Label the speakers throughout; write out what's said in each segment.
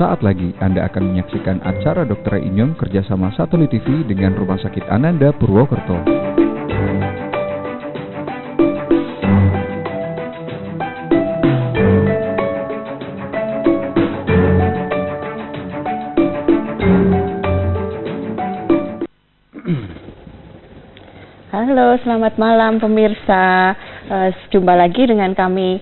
Speaker 1: Sesaat lagi Anda akan menyaksikan acara Dr. Inyong kerjasama Satelit TV dengan Rumah Sakit Ananda Purwokerto.
Speaker 2: Halo, selamat malam pemirsa. Jumpa lagi dengan kami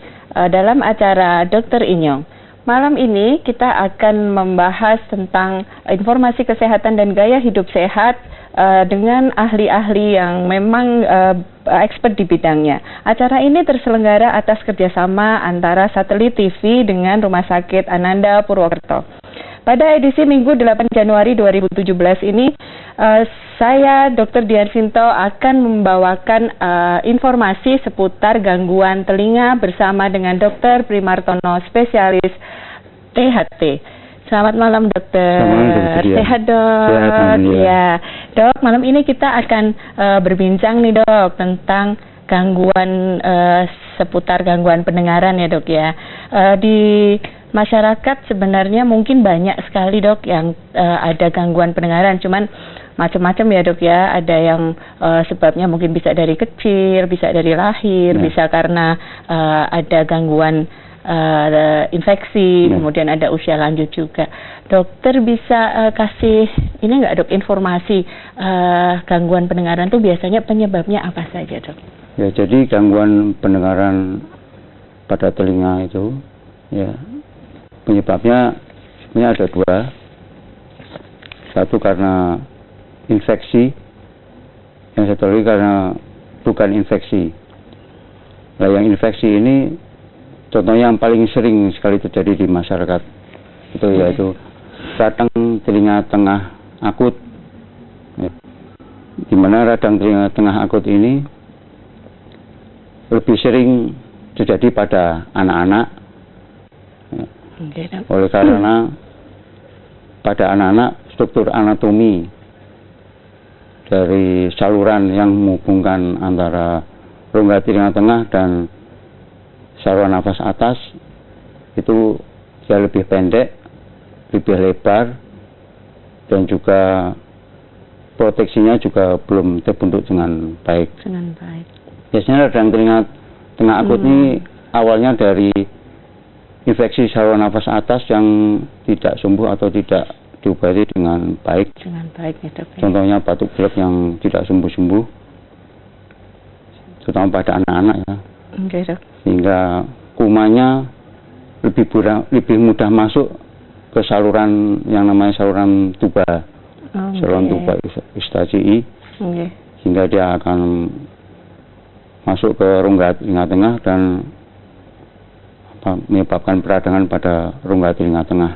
Speaker 2: dalam acara Dr. Inyong. Malam ini kita akan membahas tentang informasi kesehatan dan gaya hidup sehat dengan ahli-ahli yang memang expert di bidangnya. Acara ini terselenggara atas kerjasama antara Satelit TV dengan Rumah Sakit Ananda Purwokerto. Pada edisi Minggu 8 Januari 2017 ini, saya Dr. Dian Sinto akan membawakan informasi seputar gangguan telinga bersama dengan Dr. Primartono, spesialis THT. Selamat malam dokter. Sehat dok. Sehat, ya. Dok, malam ini kita akan berbincang nih dok tentang gangguan seputar gangguan pendengaran ya dok ya. Di masyarakat sebenarnya mungkin banyak sekali dok yang ada gangguan pendengaran, cuman macam-macam ya dok ya. Ada yang sebabnya mungkin bisa dari kecil, bisa dari lahir, bisa karena ada gangguan infeksi, kemudian ada usia lanjut juga. Dokter bisa kasih ini nggak dok informasi gangguan pendengaran itu biasanya penyebabnya apa saja dok?
Speaker 3: Ya, jadi gangguan pendengaran pada telinga itu ya penyebabnya sebenarnya ada dua. Satu karena infeksi, yang satu lagi karena bukan infeksi. Nah, yang infeksi ini contohnya yang paling sering sekali terjadi di masyarakat itu yaitu radang telinga tengah akut. Ya. Di mana radang telinga tengah akut ini lebih sering terjadi pada anak-anak. Ya. Oleh karena pada anak-anak struktur anatomi dari saluran yang menghubungkan antara rongga telinga tengah dan saluran nafas atas itu dia lebih pendek, lebih lebar, dan juga proteksinya juga belum terbentuk dengan baik. Biasanya radang telinga tengah akut ini awalnya dari infeksi saluran nafas atas yang tidak sembuh atau tidak diobati dengan baik. Ya, dok, ya. Contohnya batuk pilek yang tidak sembuh-sembuh, terutama pada anak-anak ya. Dok. Sehingga kumannya lebih mudah masuk ke saluran yang namanya saluran tuba, saluran tuba Eustachiae, sehingga dia akan masuk ke rongga telinga tengah dan menyebabkan peradangan pada rongga telinga tengah.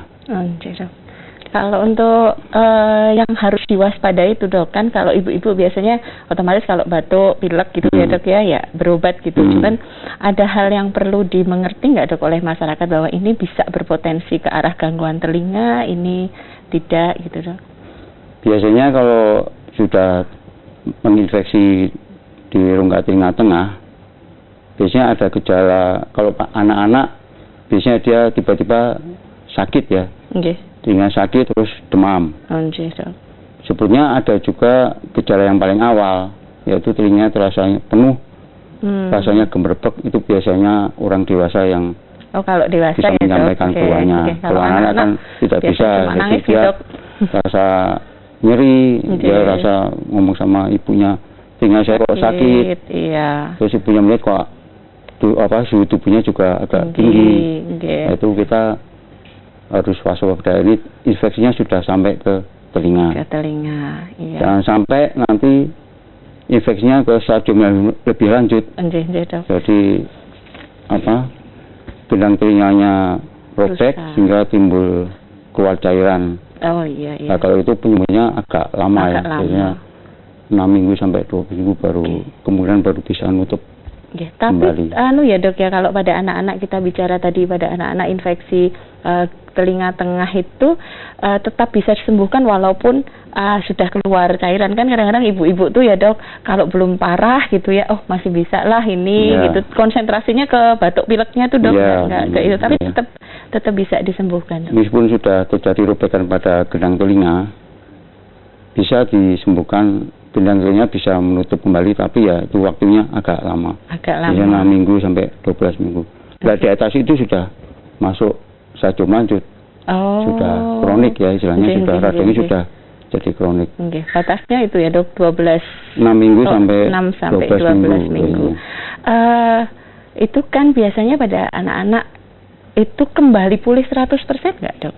Speaker 3: Kalau untuk yang harus diwaspadai itu dok, kan kalau ibu-ibu biasanya otomatis kalau batuk, pilek gitu ya dok ya berobat gitu. Cuman ada hal yang perlu dimengerti nggak dok oleh masyarakat bahwa ini bisa berpotensi ke arah gangguan telinga, ini tidak gitu dok? Biasanya kalau sudah menginfeksi di rongga telinga tengah, biasanya ada gejala. Kalau anak-anak biasanya dia tiba-tiba sakit ya. Telinga sakit terus demam. Sebetulnya ada juga gejala yang paling awal, yaitu telinga terasa penuh, rasanya gemerbek. Itu biasanya orang dewasa yang kalau dewasa bisa menyampaikan keluhannya. Kalau anak-anak kan tidak bisa, jadi dia rasa nyeri, dia rasa ngomong sama ibunya, telinga saya kok sakit. Terus ibunya melihat kok suhu tubuhnya juga agak tinggi. Itu kita harus waspada, ini infeksinya sudah sampai ke telinga. Jangan sampai nanti infeksinya ke stadium yang lebih lanjut. Jadi benang telinganya robek sehingga timbul keluar cairan. Nah, kalau itu penyembuhannya agak lama ya, biasanya 6 minggu sampai 2 minggu kemudian baru bisa nutup
Speaker 2: Ya, tapi
Speaker 3: kembali.
Speaker 2: Ya dok ya, kalau pada anak-anak kita bicara tadi pada anak-anak infeksi telinga tengah itu tetap bisa disembuhkan walaupun sudah keluar cairan. Kan kadang-kadang ibu-ibu tuh ya dok, kalau belum parah gitu ya, oh masih bisa lah ini gitu. Konsentrasinya ke batuk pileknya tuh dok, nggak itu, tapi tetap bisa disembuhkan dok.
Speaker 3: Meskipun sudah terjadi robekan pada gendang telinga, bisa disembuhkan. Gendang telinga bisa menutup kembali, tapi ya itu waktunya agak lama. Biasanya 6 minggu sampai 12 minggu. Nah, di atas itu sudah masuk stadium lanjut. Sudah kronik ya istilahnya, radangnya sudah jadi kronik.
Speaker 2: Batasnya itu ya dok, 6
Speaker 3: minggu sampai
Speaker 2: 12 minggu. Itu kan biasanya pada anak-anak itu kembali pulih 100% nggak dok?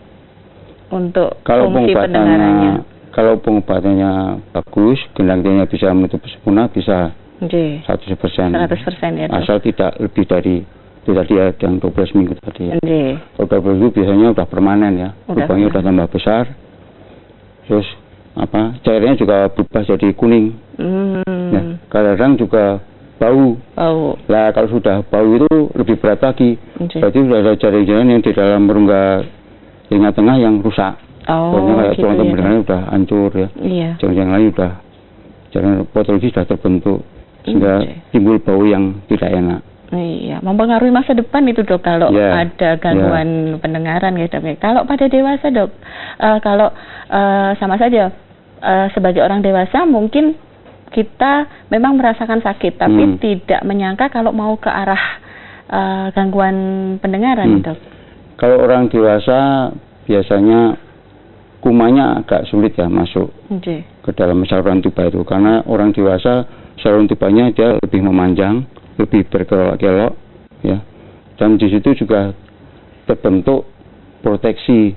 Speaker 2: Untuk fungsi pendengarannya.
Speaker 3: Kalau pengobatannya bagus, gendang telinga bisa menutup sempurna, bisa 100%. 100%
Speaker 2: ya dok.
Speaker 3: Asal tidak lebih dari itu tadi ya, yang 12 minggu tadi ya. Kalau 12 minggu biasanya udah permanen ya, lubangnya udah tambah besar. Terus cairannya juga berubah jadi kuning. Ya, kadang-kadang juga bau. Nah, kalau sudah bau itu lebih berat lagi. Berarti sudah ada jaring-jaring yang di dalam rongga telinga tengah yang rusak. Soalnya kayak tulang pendengarannya udah hancur ya. Jaring-jaring lain jaring patologis sudah terbentuk sehingga timbul bau yang tidak enak.
Speaker 2: Iya, mempengaruhi masa depan itu dok kalau ada gangguan pendengaran ya dok. Kalau pada dewasa dok, kalau sama saja sebagai orang dewasa mungkin kita memang merasakan sakit, tapi tidak menyangka kalau mau ke arah gangguan pendengaran dok. Kalau
Speaker 3: orang dewasa biasanya kumanya agak sulit ya masuk ke dalam saluran tuba itu, karena orang dewasa saluran tubanya dia lebih memanjang, lebih berkelok-kelok ya, dan di situ juga terbentuk proteksi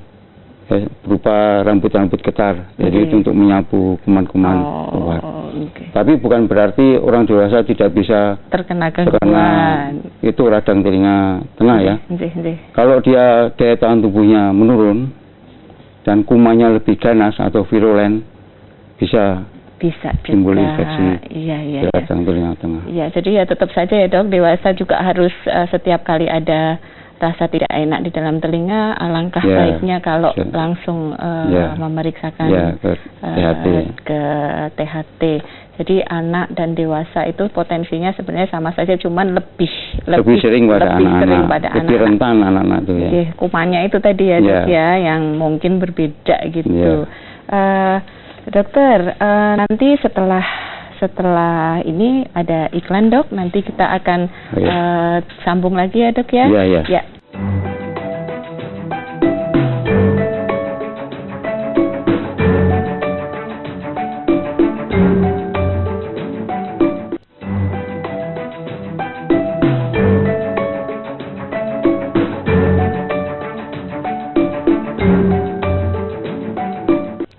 Speaker 3: ya, berupa rambut-rambut ketar, jadi itu untuk menyapu kuman-kuman keluar. Tapi bukan berarti orang dewasa tidak bisa
Speaker 2: terkena gangguan
Speaker 3: itu radang telinga tengah ya. Kalau dia daya tahan tubuhnya menurun dan kumannya lebih ganas atau virulen, bisa timbul infeksi di radang telinga tengah.
Speaker 2: Iya, jadi ya tetap saja ya dok, dewasa juga harus setiap kali ada rasa tidak enak di dalam telinga, alangkah baiknya kalau langsung memeriksakan ke THT. Jadi anak dan dewasa itu potensinya sebenarnya sama saja, cuman lebih
Speaker 3: sering pada anak-anak, lebih rentan anak-anak itu ya.
Speaker 2: Kumannya itu tadi ya dok ya, yang mungkin berbeda gitu. Dokter, nanti setelah ini ada iklan dok, nanti kita akan sambung lagi ya dok ya.
Speaker 3: Iya.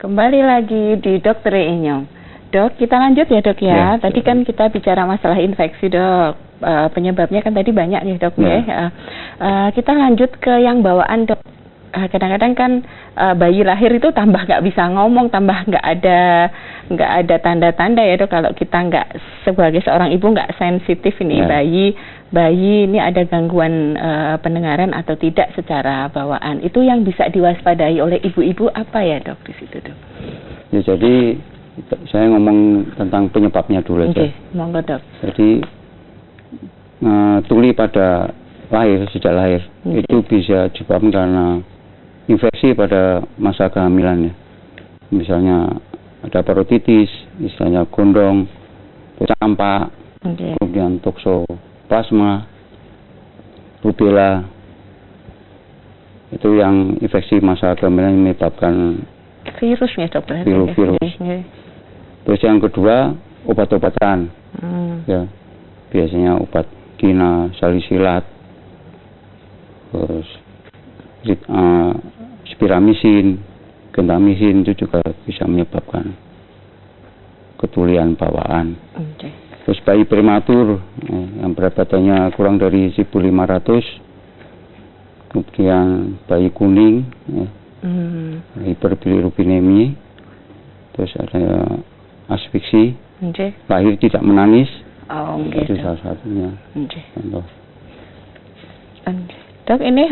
Speaker 2: Kembali lagi di Dokter Inyong. Dok, kita lanjut ya dok ya. Tadi kan kita bicara masalah infeksi dok. Penyebabnya kan tadi banyak nih dok ya. Kita lanjut ke yang bawaan dok. Kadang-kadang kan bayi lahir itu tambah nggak bisa ngomong, tambah nggak ada tanda-tanda ya dok. Kalau kita nggak sebagai seorang ibu nggak sensitif ini bayi ini ada gangguan pendengaran atau tidak secara bawaan, itu yang bisa diwaspadai oleh ibu-ibu apa ya dok di situ dok?
Speaker 3: Ya, jadi saya ngomong tentang penyebabnya dulu aja.
Speaker 2: Monggo dok.
Speaker 3: Jadi tuli pada sejak lahir itu bisa disebabkan karena infeksi pada masa kehamilan ya. Misalnya ada parotitis, misalnya gondong, campak, kemudian toksoplasma, rubella, itu yang infeksi masa kehamilan menyebabkan
Speaker 2: virusnya dokter.
Speaker 3: Virus. Terus yang kedua obat-obatan, ya biasanya obat kina, salisilat, terus spiramisin, gentamisin itu juga bisa menyebabkan ketulian bawaan. Terus bayi prematur yang berat badannya kurang dari 1.500, kemudian bayi kuning, hiperbilirubinemi, terus ada asfiksi, lahir tidak menangis,
Speaker 2: Oh,
Speaker 3: Itu
Speaker 2: gitu.
Speaker 3: salah satunya.
Speaker 2: Oke.
Speaker 3: Contoh.
Speaker 2: Dok, ini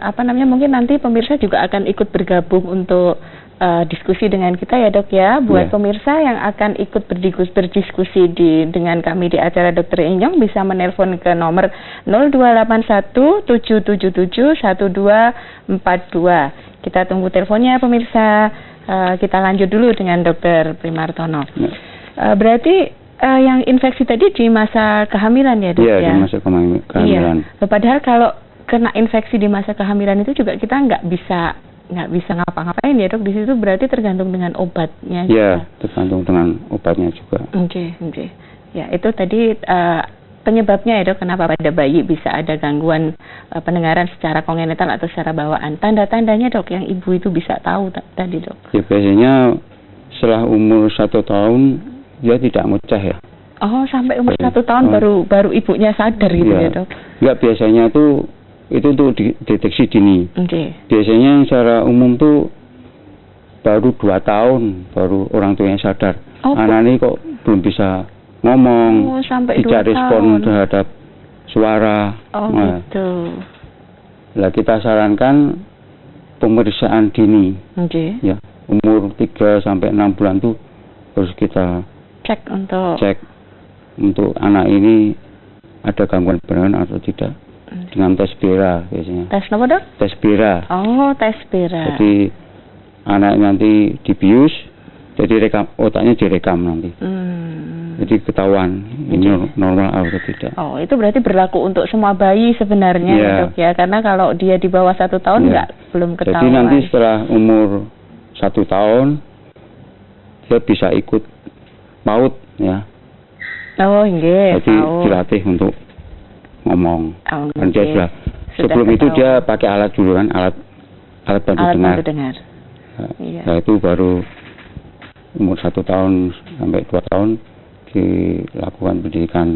Speaker 2: apa namanya, mungkin nanti pemirsa juga akan ikut bergabung untuk diskusi dengan kita ya dok ya. Buat
Speaker 3: Iya.
Speaker 2: pemirsa yang akan ikut berdiskusi dengan kami di acara Dokter Inyong bisa menelpon ke nomor 0281 777 1242. Kita tunggu teleponnya pemirsa. Kita lanjut dulu dengan Dokter Primartono.
Speaker 3: Ya.
Speaker 2: Berarti yang infeksi tadi di masa kehamilan ya dok
Speaker 3: Iya,
Speaker 2: ya?
Speaker 3: di masa kehamilan.
Speaker 2: Iya. Padahal kalau kena infeksi di masa kehamilan itu juga kita nggak bisa ngapa-ngapain ya dok. Di situ berarti tergantung dengan obatnya.
Speaker 3: Iya, tergantung dengan obatnya juga.
Speaker 2: Oke. Ya itu tadi penyebabnya ya dok, kenapa pada bayi bisa ada gangguan pendengaran secara kongenital atau secara bawaan. Tanda-tandanya dok yang ibu itu bisa tahu tadi dok.
Speaker 3: Ya biasanya setelah umur 1 tahun dia tidak mecah ya.
Speaker 2: Oh, sampai umur 1
Speaker 3: Iya.
Speaker 2: tahun baru ibunya sadar gitu
Speaker 3: Iya.
Speaker 2: ya dok.
Speaker 3: Enggak, biasanya itu untuk deteksi dini.
Speaker 2: Oke.
Speaker 3: Biasanya secara umum tuh baru 2 tahun baru orang tuanya sadar.
Speaker 2: Oh,
Speaker 3: Anak ini kok belum bisa ngomong,
Speaker 2: Oh, sampai 2
Speaker 3: tidak respon
Speaker 2: tahun.
Speaker 3: terhadap suara.
Speaker 2: Oh
Speaker 3: Nah,
Speaker 2: gitu.
Speaker 3: lah kita sarankan pemeriksaan dini
Speaker 2: Oke.
Speaker 3: ya. Umur 3 sampai 6 bulan tuh harus kita
Speaker 2: Cek untuk
Speaker 3: cek untuk anak ini ada gangguan pendengaran atau tidak dengan tes BERA biasanya.
Speaker 2: tes apa dok?
Speaker 3: Tes BERA.
Speaker 2: Oh, tes BERA.
Speaker 3: Jadi anak nanti dibius, jadi otaknya direkam nanti. Jadi ketahuan ini normal atau tidak.
Speaker 2: Oh, itu berarti berlaku untuk semua bayi sebenarnya
Speaker 3: Iya.
Speaker 2: ya dok ya, karena kalau dia di bawah 1 tahun
Speaker 3: Iya.
Speaker 2: belum
Speaker 3: Jadi
Speaker 2: ketahuan.
Speaker 3: nanti setelah umur 1 tahun dia bisa ikut PAUD ya.
Speaker 2: Oh, nggih.
Speaker 3: Jadi
Speaker 2: tahu.
Speaker 3: dilatih untuk ngomong.
Speaker 2: Oh,
Speaker 3: Dan dia
Speaker 2: nggih.
Speaker 3: sudah
Speaker 2: Sudah
Speaker 3: sebelum itu
Speaker 2: ketahuan.
Speaker 3: dia pakai alat dulu kan, alat bantu
Speaker 2: Alat
Speaker 3: dengar.
Speaker 2: bantu dengar.
Speaker 3: Nah,
Speaker 2: Iya.
Speaker 3: nah, itu baru umur 1 tahun sampai 2 tahun dilakukan pendidikan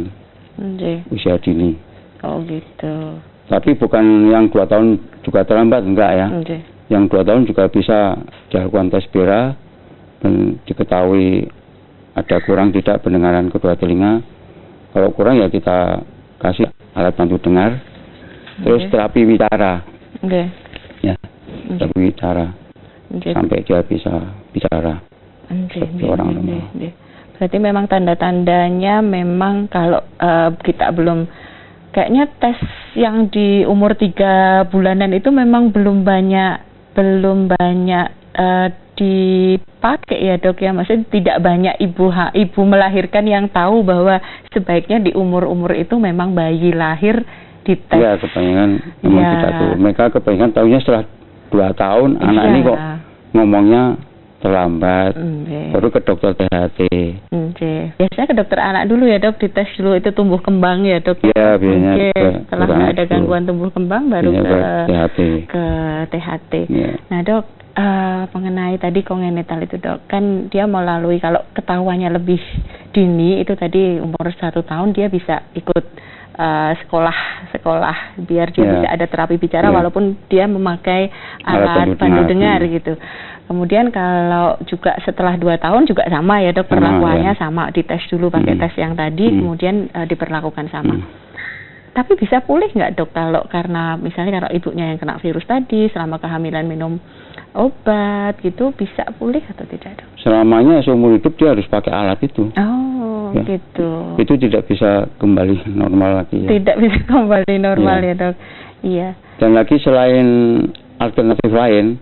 Speaker 2: Nggih.
Speaker 3: usia dini.
Speaker 2: Oh, gitu.
Speaker 3: Tapi bukan yang 2 tahun juga terlambat, enggak ya.
Speaker 2: Nggih.
Speaker 3: Yang 2 tahun juga bisa dilakukan tes BERA dan diketahui ada kurang tidak pendengaran kedua telinga. Kalau kurang ya kita kasih alat bantu dengar. Terus
Speaker 2: Oke.
Speaker 3: terapi bicara,
Speaker 2: Nggih.
Speaker 3: ya,
Speaker 2: Nggih.
Speaker 3: terapi bicara
Speaker 2: Nggih.
Speaker 3: sampai dia bisa bicara.
Speaker 2: Nggih,
Speaker 3: seperti
Speaker 2: nggih,
Speaker 3: orang
Speaker 2: nggih,
Speaker 3: normal.
Speaker 2: nggih. Berarti memang tanda-tandanya memang kalau kita belum, kayaknya tes yang di umur 3 bulanan itu memang belum banyak dipakai ya dok ya, maksudnya tidak banyak ibu melahirkan yang tahu bahwa sebaiknya di umur-umur itu memang bayi lahir dites.
Speaker 3: Ya, kebanyakan memang
Speaker 2: Ya.
Speaker 3: tidak tahu. Mereka kebanyakan tahunya setelah 2 tahun anak ini kok ngomongnya terlambat.
Speaker 2: Nggih.
Speaker 3: Baru ke dokter THT.
Speaker 2: Oke. Biasanya ke dokter anak dulu ya dok, dites dulu itu tumbuh kembang ya dok.
Speaker 3: Iya, biasanya
Speaker 2: Oke.
Speaker 3: ke
Speaker 2: Setelah
Speaker 3: dokter
Speaker 2: nggak
Speaker 3: anak
Speaker 2: ada
Speaker 3: dulu.
Speaker 2: gangguan tumbuh kembang baru
Speaker 3: Iya,
Speaker 2: ke
Speaker 3: THT.
Speaker 2: THT.
Speaker 3: Iya.
Speaker 2: Nah dok, mengenai tadi kongenital itu dok, kan dia melalui, kalau ketahuannya lebih dini itu tadi umur 1 tahun dia bisa ikut sekolah biar dia
Speaker 3: Iya.
Speaker 2: bisa ada terapi bicara
Speaker 3: Iya.
Speaker 2: walaupun dia memakai
Speaker 3: Alat
Speaker 2: alat
Speaker 3: bantu
Speaker 2: bantu
Speaker 3: dengar.
Speaker 2: dengar gitu. Kemudian kalau juga setelah 2 tahun juga sama ya dok,
Speaker 3: Sama,
Speaker 2: perlakuannya
Speaker 3: ya.
Speaker 2: sama, dites dulu pakai tes yang tadi, kemudian diperlakukan sama. Tapi bisa pulih nggak dok kalau karena misalnya kalau ibunya yang kena virus tadi selama kehamilan minum obat gitu, bisa pulih atau tidak dok?
Speaker 3: Selamanya seumur hidup dia harus pakai alat itu.
Speaker 2: Oh
Speaker 3: Ya.
Speaker 2: gitu.
Speaker 3: Itu tidak bisa kembali normal lagi ya.
Speaker 2: Tidak bisa kembali normal
Speaker 3: Iya.
Speaker 2: ya dok. Iya.
Speaker 3: Dan lagi selain alternatif lain,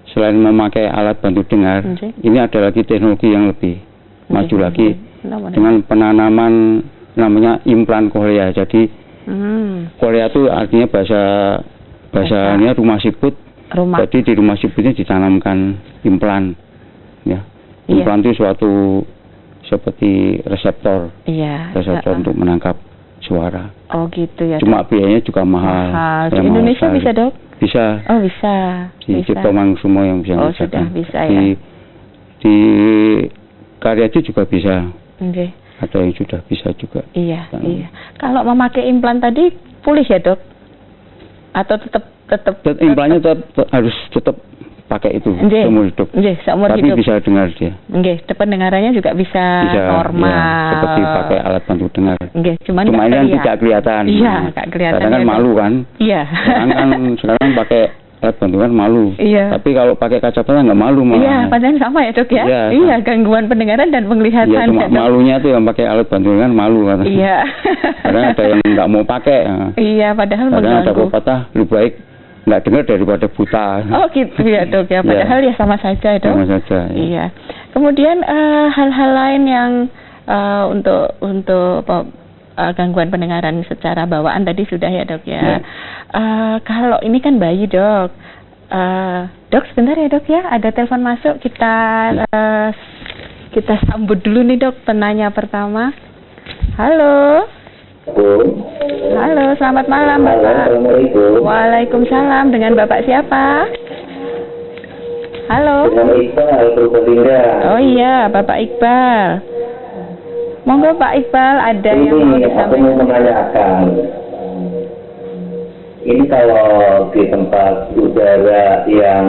Speaker 3: selain memakai alat bantu dengar,
Speaker 2: Oke.
Speaker 3: ini ada lagi teknologi yang lebih maju
Speaker 2: Oke.
Speaker 3: lagi
Speaker 2: Kenapa, Dok?
Speaker 3: dengan penanaman namanya implan kohlea. Jadi kohlea itu artinya bahasanya rumah siput.
Speaker 2: Rumah.
Speaker 3: Jadi di rumah siputnya ditanamkan implan, ya.
Speaker 2: Iya.
Speaker 3: Implan itu suatu seperti reseptor
Speaker 2: Iya.
Speaker 3: untuk menangkap suara.
Speaker 2: Oh gitu ya.
Speaker 3: Cuma biayanya juga mahal.
Speaker 2: Mahal. Di
Speaker 3: Ya, mahal
Speaker 2: Indonesia
Speaker 3: sekali.
Speaker 2: bisa dok?
Speaker 3: Bisa.
Speaker 2: Oh bisa.
Speaker 3: Di Ciptomang semua yang bisa
Speaker 2: Oh,
Speaker 3: mengerjakan.
Speaker 2: sudah bisa ya.
Speaker 3: Di Karyadi juga bisa.
Speaker 2: Oke.
Speaker 3: Ada yang sudah bisa juga.
Speaker 2: Iya,
Speaker 3: Nah.
Speaker 2: iya. Kalau memakai implan tadi pulih ya dok? Atau tetap
Speaker 3: Dan implannya harus tetap pakai itu
Speaker 2: Nggih.
Speaker 3: seumur hidup.
Speaker 2: Nggih, seumur
Speaker 3: Tapi
Speaker 2: hidup.
Speaker 3: bisa dengar dia.
Speaker 2: Nggih, pendengarannya juga bisa normal.
Speaker 3: Ya, seperti pakai alat bantu dengar.
Speaker 2: Nggih,
Speaker 3: Cuma
Speaker 2: nggak
Speaker 3: ini kan
Speaker 2: teriak.
Speaker 3: tidak kelihatan.
Speaker 2: Iya, nggak kelihatan.
Speaker 3: Kadang kan
Speaker 2: ya, Dok.
Speaker 3: malu kan.
Speaker 2: Iya.
Speaker 3: Sekarang pakai alat bantu dengar malu.
Speaker 2: Iya.
Speaker 3: Tapi kalau pakai kacamata nggak malu malah.
Speaker 2: Iya, padahal sama ya dok ya.
Speaker 3: Iya,
Speaker 2: Iya, gangguan pendengaran dan penglihatan.
Speaker 3: Iya, cuma
Speaker 2: ya, Dok.
Speaker 3: malunya tuh yang pakai alat bantu dengar malu kan.
Speaker 2: Iya.
Speaker 3: Kadang ada yang nggak mau pakai.
Speaker 2: Iya, padahal
Speaker 3: Kadang ada
Speaker 2: mengganggu.
Speaker 3: pepatah lebih baik nggak dengar daripada buta.
Speaker 2: Oh gitu ya dok ya. Padahal ya sama saja dok.
Speaker 3: Sama saja. Ya.
Speaker 2: Iya. Kemudian hal-hal lain yang untuk gangguan pendengaran secara bawaan tadi sudah ya dok ya. Kalau ini kan bayi dok. Dok sebentar ya dok ya. Ada telepon masuk. Kita sambut dulu nih dok penanya pertama. Halo. Halo, selamat malam Bapak.
Speaker 4: Assalamualaikum.
Speaker 2: Waalaikumsalam. Dengan Bapak siapa? Halo.
Speaker 4: Dengan Iqbal, Purbalingga.
Speaker 2: Oh iya, Bapak Iqbal. Monggo Pak Iqbal, ada yang mau
Speaker 4: Ini aku mau
Speaker 2: disampaikan?
Speaker 4: menanyakan. Ini kalau di tempat udara yang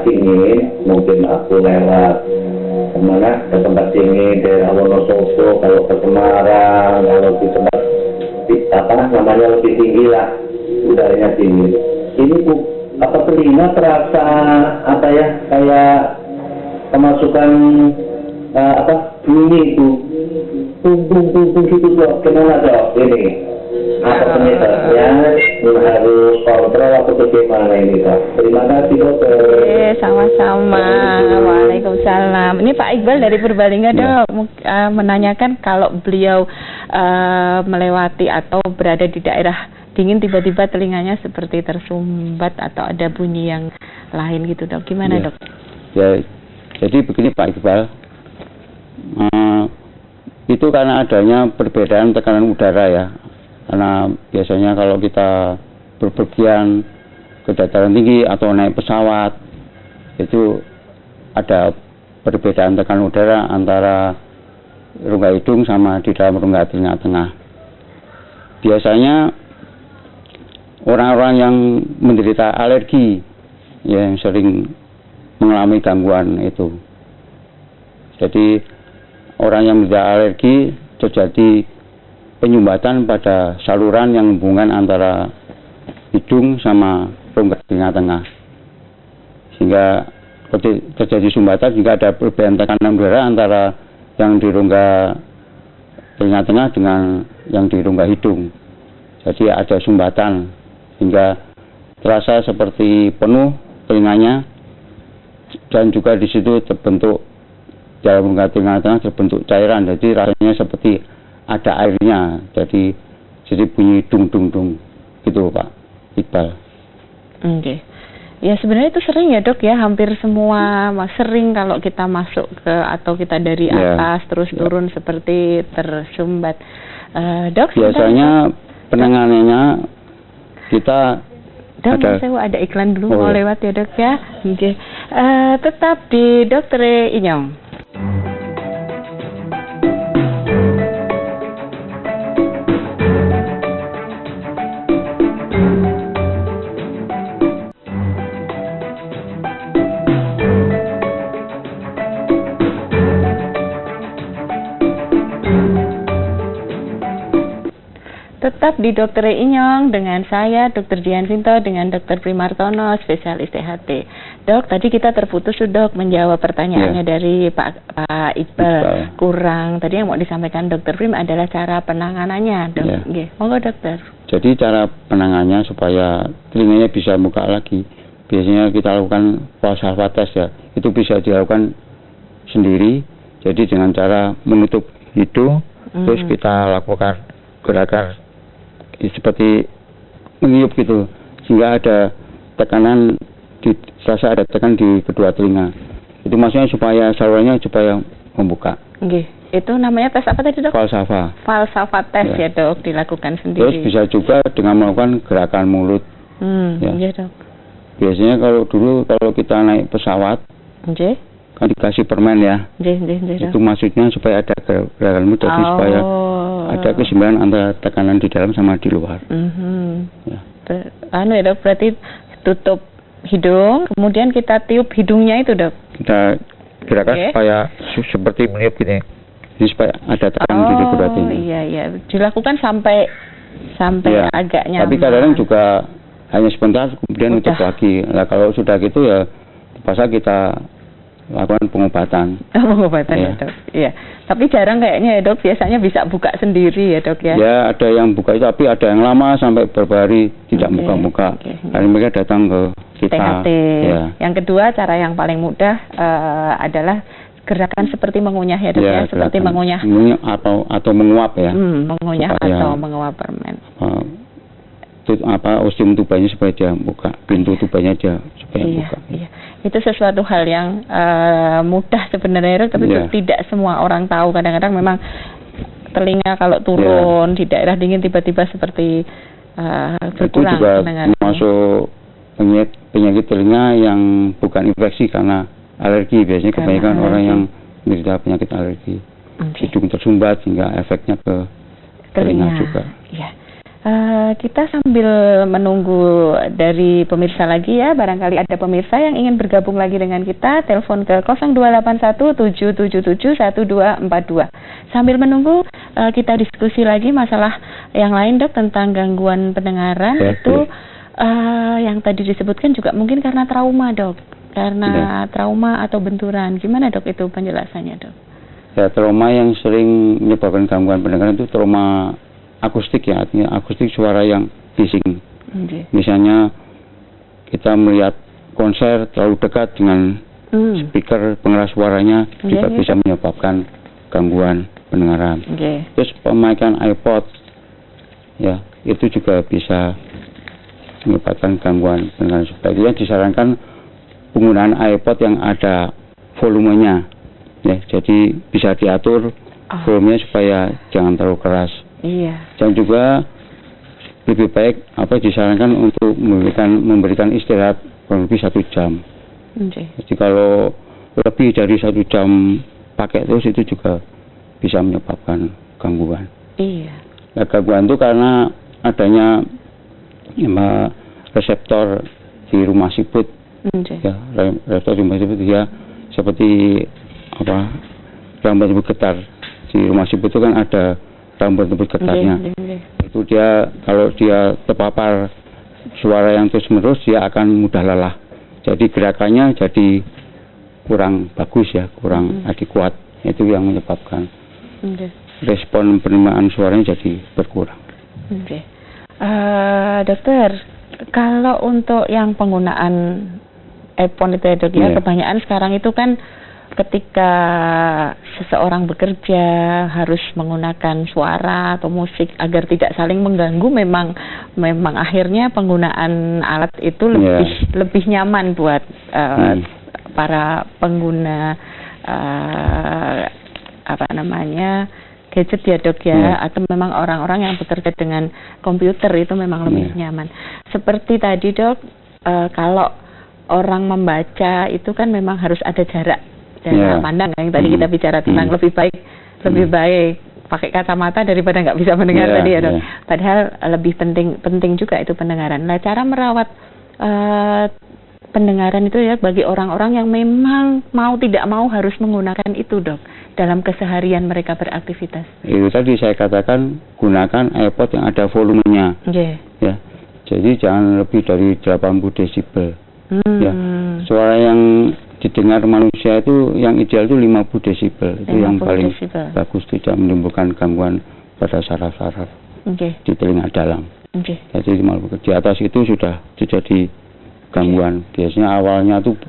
Speaker 4: dingin, mungkin aku lewat kemana ke tempat dingin daerah Wonosobo, kalau ke Semarang, kalau di tempat namanya lebih tinggi lah, udaranya dingin. Ini telinga terasa kayak kemasukan bunyi itu tung gitu dok. Gimana dok ini? Apa penyebabnya? Harus kontrol atau bagaimana ini dok? Terima kasih dokter.
Speaker 2: Sama-sama. Waalaikumsalam. Ini Pak Iqbal dari Purbalingga dok. Menanyakan kalau beliau melewati atau berada di daerah dingin tiba-tiba telinganya seperti tersumbat atau ada bunyi yang lain gitu dok. Gimana dok?
Speaker 3: Ya, jadi begini Pak Iqbal. Itu karena adanya perbedaan tekanan udara ya. Karena biasanya kalau kita berpergian ke dataran tinggi atau naik pesawat itu ada perbedaan tekanan udara antara rongga hidung sama di dalam rongga telinga tengah. Biasanya orang-orang yang menderita alergi ya, yang sering mengalami gangguan itu. Jadi orang yang menderita alergi terjadi penyumbatan pada saluran yang hubungan antara hidung sama rongga telinga tengah, sehingga terjadi sumbatan jika ada perbedaan tekanan udara antara yang di rongga telinga tengah dengan yang di rongga hidung. Jadi ada sumbatan hingga terasa seperti penuh telinganya, dan juga di situ terbentuk dalam rongga telinga tengah terbentuk cairan, jadi rasanya seperti ada airnya, jadi bunyi dung dung dung gitu Pak Iqbal.
Speaker 2: Oke. Ya sebenarnya itu sering ya dok ya, hampir semua sering kalau kita masuk ke atau kita dari atas terus turun seperti tersumbat. Dok
Speaker 3: biasanya penanganannya kita
Speaker 2: dok, ada iklan dulu mau lewat ya dok ya. Oke. Tetap di Dokter Inyong. Tetap di Dokter Inyong dengan saya Dr. Dian Sinto dengan Dr. Primartono, spesialis THT. Dok, tadi kita terputus dok menjawab pertanyaannya dari Pak Iqbal. Kurang tadi yang mau disampaikan Dr. Prim adalah cara penanganannya, dok. Monggo dokter.
Speaker 3: Jadi cara penanganannya supaya telinganya bisa buka lagi, biasanya kita lakukan falsafah test ya. Itu bisa dilakukan sendiri. Jadi dengan cara menutup hidung, terus kita lakukan gerakan seperti meniup gitu, sehingga ada tekanan serasa ada tekanan di kedua telinga. Itu maksudnya supaya salurannya supaya membuka.
Speaker 2: Itu namanya tes apa tadi dok?
Speaker 3: Falsafah.
Speaker 2: Falsafah tes ya dok, dilakukan sendiri.
Speaker 3: Terus bisa juga dengan melakukan gerakan mulut.
Speaker 2: Dok.
Speaker 3: Biasanya kalau kita naik pesawat, kan dikasih permen ya. Itu maksudnya supaya ada gerakan mulut, jadi supaya ada keseimbangan antara tekanan di dalam sama di luar.
Speaker 2: Dok, berarti tutup hidung, kemudian kita tiup hidungnya itu, Dok.
Speaker 3: Kita gerakan supaya seperti meniup gini. Jadi supaya ada tekanan di kurat ini.
Speaker 2: Iya. Dilakukan sampai agak nyaman.
Speaker 3: Tapi kadang juga hanya sebentar, kemudian nutup lagi. Nah, kalau sudah gitu ya, terpaksa kita lakukan pengobatan.
Speaker 2: Pengobatan ya, Dok. Iya. Tapi jarang kayaknya ya, Dok. Biasanya bisa buka sendiri ya, Dok ya.
Speaker 3: Ya, ada yang buka itu, tapi ada yang lama sampai beberapa hari tidak buka-buka. Karena mereka datang ke kita.
Speaker 2: THT. Ya. Yang kedua, cara yang paling mudah adalah gerakan seperti mengunyah ya, Dok ya, seperti mengunyah
Speaker 3: atau menguap ya.
Speaker 2: Mengunyah atau menguap permen.
Speaker 3: Osium tubanya supaya dia buka, pintu tubanya dia supaya buka. Iya.
Speaker 2: Itu sesuatu hal yang mudah sebenarnya, Dok, tapi tidak semua orang tahu. Kadang-kadang memang telinga kalau turun di daerah dingin tiba-tiba seperti berkurang.
Speaker 3: Itu juga masuk penyakit telinga yang bukan infeksi karena alergi. Biasanya kebanyakan orang yang menderita penyakit alergi, hidung tersumbat hingga efeknya ke telinga juga.
Speaker 2: Iya. Kita sambil menunggu dari pemirsa lagi ya, barangkali ada pemirsa yang ingin bergabung lagi dengan kita, telepon ke 0281-777-1242. Sambil menunggu kita diskusi lagi masalah yang lain, Dok, tentang gangguan pendengaran. Itu yang tadi disebutkan juga mungkin karena trauma, Dok. Karena trauma atau benturan. Gimana, Dok, itu penjelasannya, Dok?
Speaker 3: Ya, trauma yang sering menyebabkan gangguan pendengaran itu trauma akustik ya, artinya akustik suara yang bising. Misalnya kita melihat konser terlalu dekat dengan speaker pengeras suaranya juga bisa menyebabkan gangguan pendengaran. Terus pemakaian iPod ya, itu juga bisa menyebabkan gangguan pendengaran. Sebaiknya disarankan penggunaan iPod yang ada volumenya ya, jadi bisa diatur volumenya supaya jangan terlalu keras. Dan juga lebih baik disarankan untuk memberikan istirahat kurang lebih 1 jam. Jadi kalau lebih dari 1 jam pakai terus itu juga bisa menyebabkan gangguan. Nah, gangguan itu karena adanya reseptor di rumah siput. Ya, reseptor di rumah siput dia seperti rambut getar. Di rumah siput itu kan ada rambut getarnya. Itu dia kalau dia terpapar suara yang terus-menerus dia akan mudah lelah. Jadi gerakannya jadi kurang bagus ya, kurang adekuat. Itu yang menyebabkan respon penerimaan suaranya jadi berkurang.
Speaker 2: Dokter, kalau untuk yang penggunaan iPhone itu ya, Dok, ya, kebanyakan sekarang itu kan ketika seseorang bekerja harus menggunakan suara atau musik agar tidak saling mengganggu, memang akhirnya penggunaan alat itu lebih nyaman buat para pengguna gadget ya, Dok ya, atau memang orang-orang yang bekerja dengan komputer itu memang lebih nyaman. Seperti tadi, Dok, kalau orang membaca itu kan memang harus ada jarak pandang yang tadi kita bicara tentang lebih baik pakai kacamata daripada nggak bisa mendengar tadi ya, Dok. Padahal lebih penting juga itu pendengaran. Nah, cara merawat pendengaran itu ya bagi orang-orang yang memang mau tidak mau harus menggunakan itu, Dok, dalam keseharian mereka beraktivitas.
Speaker 3: Itu tadi saya katakan gunakan iPod yang ada volumenya. Ya. Jadi jangan lebih dari 80 desibel. Ya. Suara yang didengar manusia itu yang ideal itu 50 desibel. Itu yang paling bagus, tidak menimbulkan gangguan pada saraf-saraf di telinga dalam. Jadi 50. Di atas itu sudah terjadi gangguan. Biasanya awalnya tuh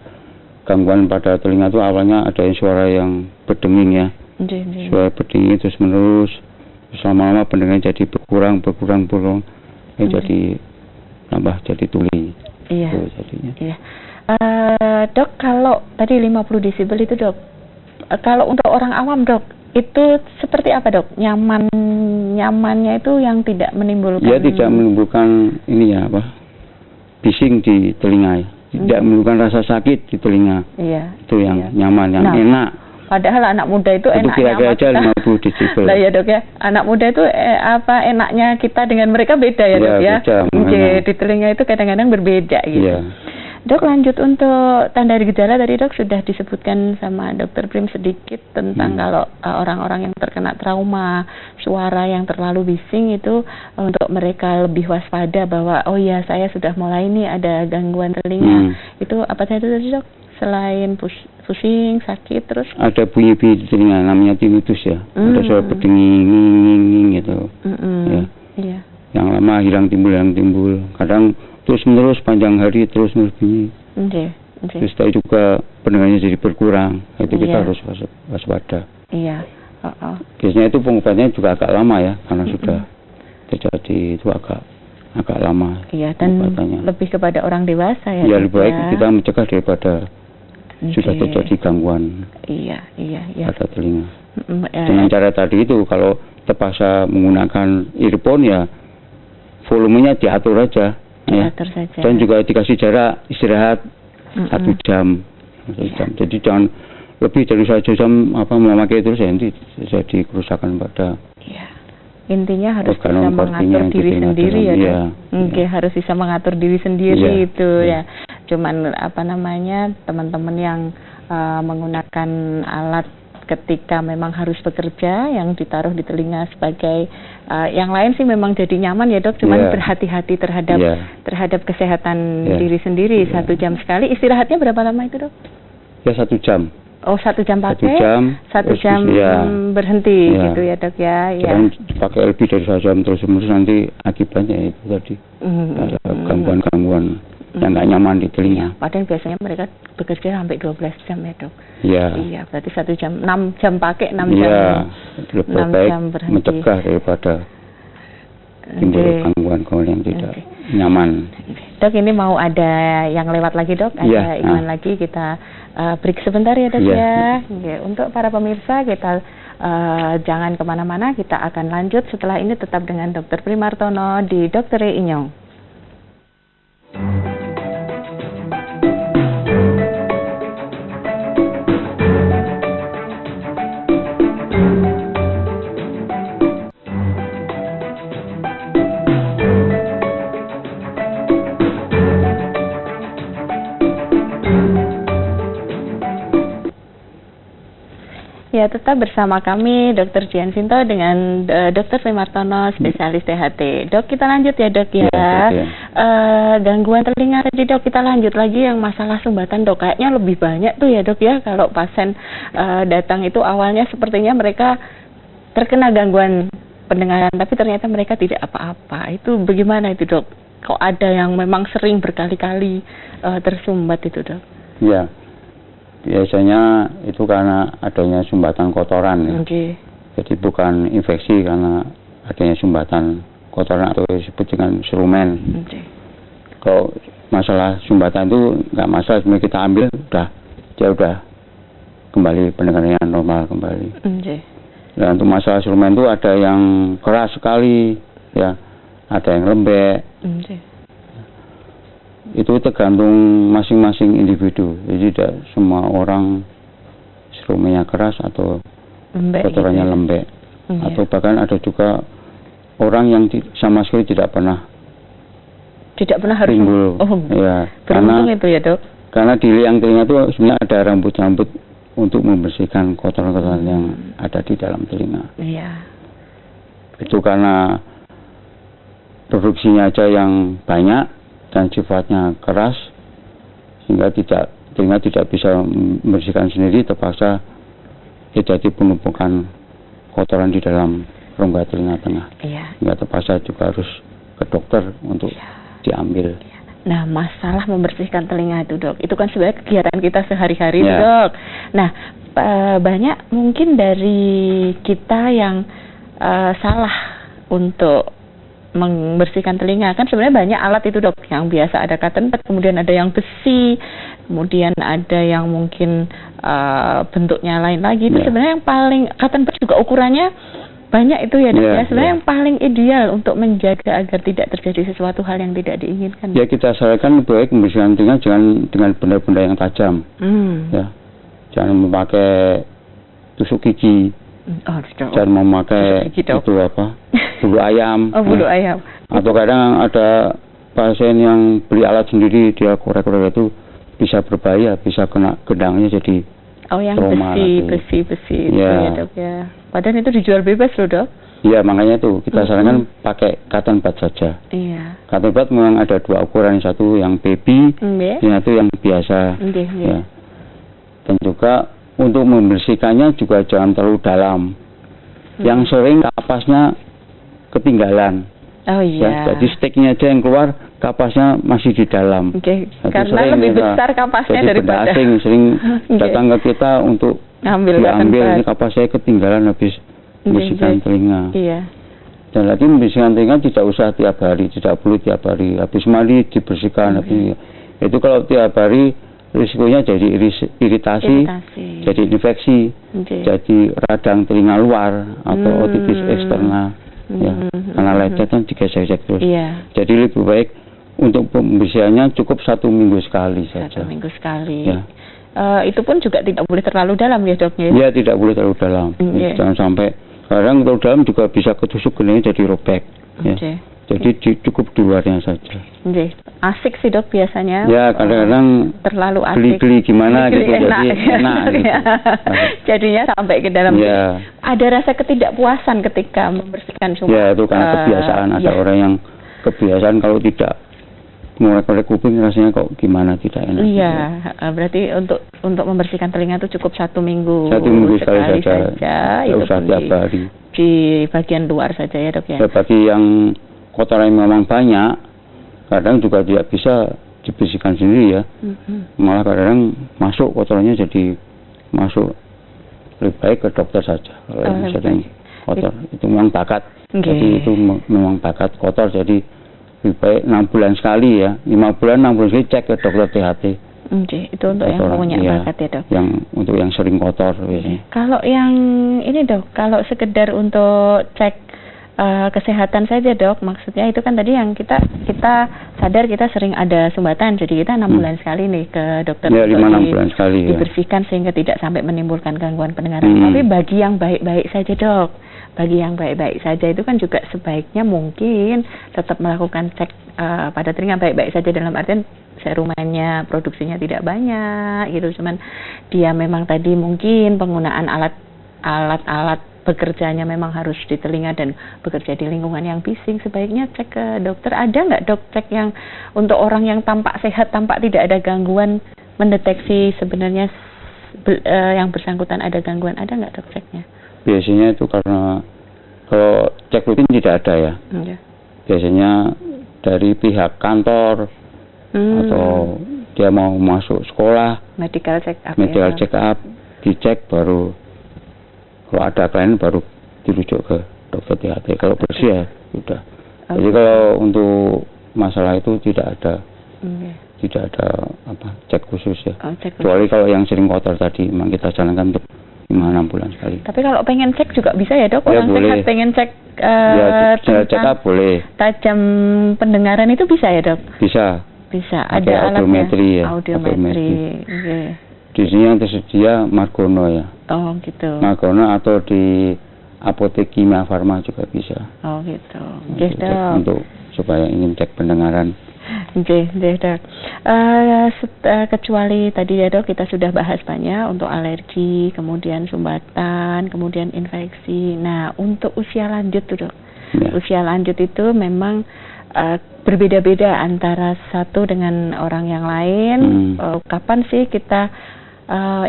Speaker 3: gangguan pada telinga itu awalnya ada suara yang berdenging ya. Suara berdenging terus menerus, lama-lama pendengaran jadi berkurang. Jadi tambah jadi tuli.
Speaker 2: Dok, kalau tadi 50 desibel itu, Dok, kalau untuk orang awam, Dok, itu seperti apa, Dok? Nyamannya itu yang tidak menimbulkan?
Speaker 3: Ya, tidak menimbulkan bising di telinga, tidak menimbulkan rasa sakit di telinga. Itu yang nyaman, yang enak.
Speaker 2: Padahal anak muda itu enak
Speaker 3: kira-kira aja 50 desibel.
Speaker 2: Lah ya, Dok ya. Anak muda itu enaknya kita dengan mereka beda ya, Dok ya.
Speaker 3: Beda,
Speaker 2: di telinga itu kadang-kadang berbeda gitu. Dok, lanjut untuk tanda gejala tadi Dok sudah disebutkan sama Dokter Prim sedikit tentang kalau orang-orang yang terkena trauma suara yang terlalu bising itu untuk mereka lebih waspada bahwa oh ya saya sudah mulai nih ada gangguan telinga. Itu apa saja tadi Dok? Selain pusing, sakit, terus
Speaker 3: ada bunyi di telinga namanya tinnitus ya. Ada suara berdenging gitu. Ya.
Speaker 2: Iya.
Speaker 3: Yang lama hilang timbul. Kadang terus menerus panjang hari terus bunyi. Terus tadi juga pendengarannya jadi berkurang. Itu kita harus waspada.
Speaker 2: Iya.
Speaker 3: Biasanya itu pengobatannya juga agak lama ya, karena sudah terjadi itu agak lama.
Speaker 2: Iya, dan lebih kepada orang dewasa ya.
Speaker 3: Ya lebih baik kita mencegah daripada sudah terjadi gangguan.
Speaker 2: Iya.
Speaker 3: Pada telinga. Dengan cara tadi itu kalau terpaksa menggunakan earphone ya volumenya diatur aja.
Speaker 2: Saja.
Speaker 3: Dan juga dikasih jarak istirahat 1 jam. Jadi jangan lebih dari 1 jam memakai terus ya nanti jadi kerusakan pada.
Speaker 2: Iya. Intinya harus bisa mengatur diri sendiri ya. Harus bisa mengatur diri sendiri itu ya. Cuman teman-teman yang menggunakan alat ketika memang harus bekerja yang ditaruh di telinga sebagai yang lain sih memang jadi nyaman ya Dok, cuman berhati-hati terhadap kesehatan diri sendiri. 1 jam sekali. Istirahatnya berapa lama itu Dok? Ya 1 jam. Oh 1 jam pakai, 1 jam berhenti gitu ya Dok ya.
Speaker 3: Jangan pakai lebih dari 1 jam terus-menerus, nanti akibatnya itu tadi ada gangguan-gangguan yang nggak nyaman di telinga.
Speaker 2: Padahal biasanya mereka bekerja sampai 12 jam ya Dok.
Speaker 3: Iya,
Speaker 2: berarti 1 jam, 6 jam pakai, 6 jam.
Speaker 3: Iya, lebih baik
Speaker 2: jam berhenti.
Speaker 3: mencegah daripada timbul gangguan-gangguan yang tidak nyaman.
Speaker 2: Dok, ini mau ada yang lewat lagi Dok, ada iklan lagi, kita break sebentar ya Dok ya. Untuk para pemirsa kita jangan kemana-mana, kita akan lanjut setelah ini tetap dengan Dr. Primartono di Dr. Inyong. Ya, tetap bersama kami Dr. Jian Sinto dengan Dr. Primartono, spesialis THT. Dok, kita lanjut ya Dok ya. Gangguan telinga tadi Dok, kita lanjut lagi yang masalah sumbatan Dok. Kayaknya lebih banyak tuh ya Dok ya, kalau pasien datang itu awalnya sepertinya mereka terkena gangguan pendengaran, tapi ternyata mereka tidak apa-apa. Itu bagaimana itu Dok? Kok ada yang memang sering berkali-kali tersumbat itu Dok?
Speaker 3: Iya. Biasanya itu karena adanya sumbatan kotoran ya. Jadi bukan infeksi karena adanya sumbatan kotoran atau disebut dengan serumen. Kalau masalah sumbatan itu nggak masalah, sebenarnya kita ambil dia udah kembali pendengarannya normal kembali. Dan untuk masalah serumen itu ada yang keras sekali ya, ada yang lembek. Itu tergantung masing-masing individu. Jadi tidak semua orang serumennya keras atau kotorannya lembek. Atau bahkan ada juga orang yang sama sekali tidak pernah
Speaker 2: harus
Speaker 3: timbul.
Speaker 2: Beruntung itu ya Dok.
Speaker 3: Karena di liang telinga itu sebenarnya ada rambut-rambut untuk membersihkan kotoran-kotoran yang ada di dalam telinga. Itu karena produksinya aja yang banyak dan sifatnya keras sehingga telinga tidak bisa membersihkan sendiri, terpaksa terjadi penumpukan kotoran di dalam rongga telinga tengah. Sehingga terpaksa juga harus ke dokter untuk diambil.
Speaker 2: Nah, masalah membersihkan telinga itu Dok, itu kan sebenarnya kegiatan kita sehari-hari Dok. Nah, banyak mungkin dari kita yang salah untuk membersihkan telinga. Kan sebenarnya banyak alat itu Dok, yang biasa ada cotton pad, kemudian ada yang besi, kemudian ada yang mungkin bentuknya lain lagi. Itu sebenarnya yang paling, cotton pad juga ukurannya banyak itu ya Dok ya. Sebenarnya yang paling ideal untuk menjaga agar tidak terjadi sesuatu hal yang tidak diinginkan.
Speaker 3: Ya, kita sarankan lebih baik membersihkan telinga jangan dengan benda-benda yang tajam. Ya, jangan memakai tusuk gigi. Jangan memakai itu bulu ayam.
Speaker 2: Bulu ayam.
Speaker 3: Atau kadang ada pasien yang beli alat sendiri dia korek-korek itu bisa berbahaya, bisa kena gendangnya jadi
Speaker 2: yang
Speaker 3: trauma
Speaker 2: besi itu ya dok ya. Padahal itu dijual bebas loh dok.
Speaker 3: Iya, makanya itu kita sarankan pakai cotton bud saja.
Speaker 2: Iya.
Speaker 3: Cotton bud memang ada 2 ukuran, satu yang baby, yang satu yang biasa. Ya. Dan juga untuk membersihkannya juga jangan terlalu dalam. Yang sering kapasnya ketinggalan.
Speaker 2: Oh iya.
Speaker 3: Ya, jadi steaknya aja yang keluar, kapasnya masih di dalam.
Speaker 2: Karena lebih besar kapasnya
Speaker 3: jadi
Speaker 2: daripada.
Speaker 3: Benda asing sering datang ke kita untuk diambil. Ini kapas saya ketinggalan habis membersihkan telinga.
Speaker 2: Iya.
Speaker 3: Dan lagi membersihkan telinga tidak usah tiap hari, tidak perlu tiap hari. Habis mandi dibersihkan. Itu kalau tiap hari risikonya jadi iritasi. Jadi infeksi, jadi radang telinga luar atau otitis eksternal. Ya, karena lecet kan digesek-gesek terus.
Speaker 2: Iya.
Speaker 3: Jadi lebih baik untuk pembersihannya cukup 1 minggu sekali saja.
Speaker 2: 1 minggu sekali.
Speaker 3: Ya.
Speaker 2: Itu pun juga tidak boleh terlalu dalam ya dok ya?
Speaker 3: Iya, tidak boleh terlalu dalam. Jangan sampai kadang terlalu dalam juga bisa ketusuk geningnya jadi robek. Ya. Jadi cukup di luarnya saja.
Speaker 2: Asik sih dok biasanya.
Speaker 3: Ya, kadang-kadang
Speaker 2: terlalu asik.
Speaker 3: Geli-geli gimana gitu,
Speaker 2: enak,
Speaker 3: jadi enak gitu.
Speaker 2: Jadinya sampai ke dalam.
Speaker 3: Ya.
Speaker 2: Ada rasa ketidakpuasan ketika membersihkan sumur.
Speaker 3: Ya, itu karena kebiasaan. Ada orang yang kebiasaan kalau tidak ngorek-ngorek kuping rasanya kok gimana, tidak enak.
Speaker 2: Iya, berarti untuk membersihkan telinga itu cukup 1 minggu.
Speaker 3: 1 minggu sekali saja.
Speaker 2: Itu
Speaker 3: usah tiap hari.
Speaker 2: Di bagian luar saja ya dok ya.
Speaker 3: Ya, bagi yang kotoran memang banyak, kadang juga tidak bisa dibersihkan sendiri ya. Malah kadang masuk kotorannya jadi masuk. Lebih baik ke dokter saja. Kalau yang sering kotor itu memang bakat. Jadi itu memang bakat kotor, jadi lebih baik 6 bulan sekali ya. 5 bulan 6 bulan sekali cek ke dokter THT.
Speaker 2: Itu untuk yang punya bakat ya dok.
Speaker 3: Yang untuk yang sering kotor biasanya.
Speaker 2: Kalau yang ini dok, kalau sekedar untuk cek kesehatan saja dok, maksudnya itu kan tadi yang kita sadar kita sering ada sumbatan, jadi kita 6 bulan sekali nih ke dokter
Speaker 3: ya, 5-6 bulan sekali
Speaker 2: dibersihkan sehingga tidak sampai menimbulkan gangguan pendengaran. Tapi bagi yang baik-baik saja dok, bagi yang baik-baik saja itu kan juga sebaiknya mungkin tetap melakukan cek pada telinga baik-baik saja, dalam artian serumannya produksinya tidak banyak gitu, cuman dia memang tadi mungkin penggunaan alat-alat bekerjanya memang harus di telinga dan bekerja di lingkungan yang bising, sebaiknya cek ke dokter. Ada nggak dok cek yang untuk orang yang tampak sehat, tampak tidak ada gangguan, mendeteksi sebenarnya yang bersangkutan ada gangguan, ada nggak dok ceknya?
Speaker 3: Biasanya itu karena kalau cek rutin tidak ada ya. Biasanya dari pihak kantor atau dia mau masuk sekolah, medical check up dicek, baru kalau ada klien baru dirujuk ke dokter THT. Kalau bersih ya sudah. Jadi kalau untuk masalah itu tidak ada cek khusus ya. Kecuali kalau yang sering kotor tadi memang kita jalankan untuk 5-6 bulan sekali.
Speaker 2: Tapi kalau pengen cek juga bisa ya dok? Orang sehat pengen cek
Speaker 3: cek up boleh.
Speaker 2: Tajam pendengaran itu bisa ya dok?
Speaker 3: Bisa.
Speaker 2: Ada
Speaker 3: audiometri ya.
Speaker 2: Audiometri.
Speaker 3: Di sini yang tersedia Margono ya.
Speaker 2: Oh gitu.
Speaker 3: Margono atau di apotek Kimia Farma juga bisa.
Speaker 2: Oh gitu.
Speaker 3: Untuk supaya ingin cek pendengaran.
Speaker 2: Dok. Kecuali tadi ya dok kita sudah bahas banyak untuk alergi, kemudian sumbatan, kemudian infeksi. Nah untuk usia lanjut tuh dok. Ya. Usia lanjut itu memang berbeda-beda antara satu dengan orang yang lain. Kapan sih kita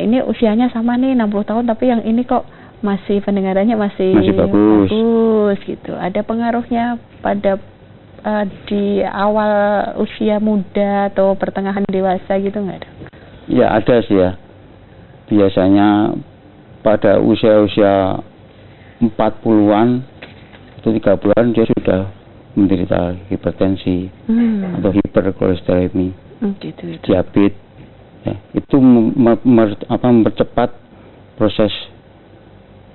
Speaker 2: ini usianya sama nih 60 tahun tapi yang ini kok masih pendengarannya masih bagus gitu. Ada pengaruhnya pada di awal usia muda atau pertengahan dewasa gitu nggak ada?
Speaker 3: Ya ada sih ya. Biasanya pada usia-usia 40-an atau 30-an dia sudah menderita hipertensi atau hiperkolesteremi, diabetes. Ya, itu mempercepat proses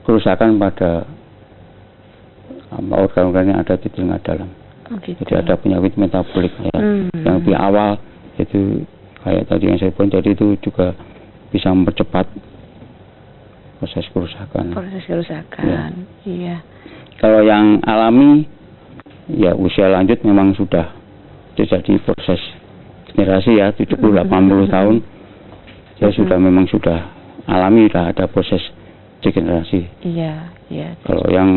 Speaker 3: kerusakan pada organ-organ yang ada di telinga dalam. Jadi ada penyakit metabolik ya, yang lebih awal itu kayak tadi yang saya bilang, jadi itu juga bisa mempercepat proses kerusakan. Ya. Iya. Kalau yang alami ya usia lanjut memang sudah terjadi proses generasi ya, 70-80 tahun. Saya sudah memang sudah alami lah ada proses degenerasi.
Speaker 2: Iya.
Speaker 3: Kalau yang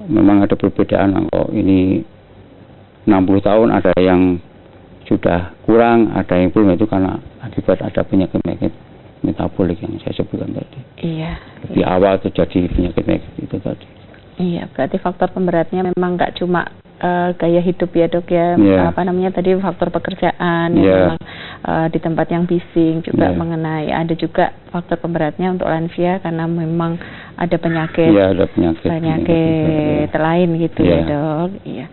Speaker 3: memang ada perbedaan, kalau ini 60 tahun ada yang sudah kurang, ada yang belum, itu karena akibat ada penyakit-penyakit metabolik yang saya sebutkan tadi.
Speaker 2: Iya.
Speaker 3: Di awal terjadi penyakit-penyakit itu tadi.
Speaker 2: Iya, berarti faktor pemberatnya memang nggak cuma gaya hidup ya dok ya, apa namanya tadi faktor pekerjaan yang memang di tempat yang bising juga mengenai, ada juga faktor pemberatnya untuk lansia karena memang ada penyakit,
Speaker 3: ada penyakit
Speaker 2: lain gitu ya dok. Iya,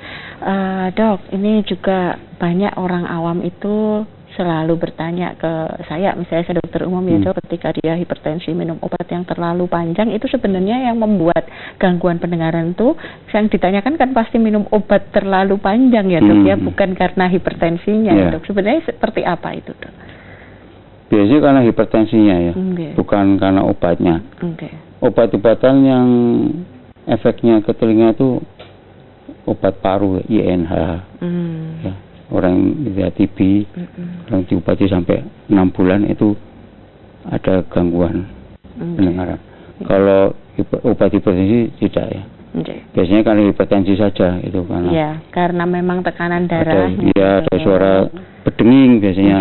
Speaker 2: dok, ini juga banyak orang awam itu selalu bertanya ke saya, misalnya saya dokter umum ya dok, ketika dia hipertensi minum obat yang terlalu panjang, itu sebenarnya yang membuat gangguan pendengaran itu yang ditanyakan kan pasti minum obat terlalu panjang ya dok ya, bukan karena hipertensinya ya dok. Sebenarnya seperti apa itu dok?
Speaker 3: Biasanya karena hipertensinya ya, bukan karena obatnya. Obat-obatan yang efeknya ke telinga itu obat paru, INH. Ya. Orang yang TB, orang diobati sampai 6 bulan itu ada gangguan pendengaran. Kalau obat hipertensi tidak ya. Biasanya karena hipertensi saja itu karena.
Speaker 2: Ya, karena memang tekanan darah.
Speaker 3: Ada suara berdenging biasanya.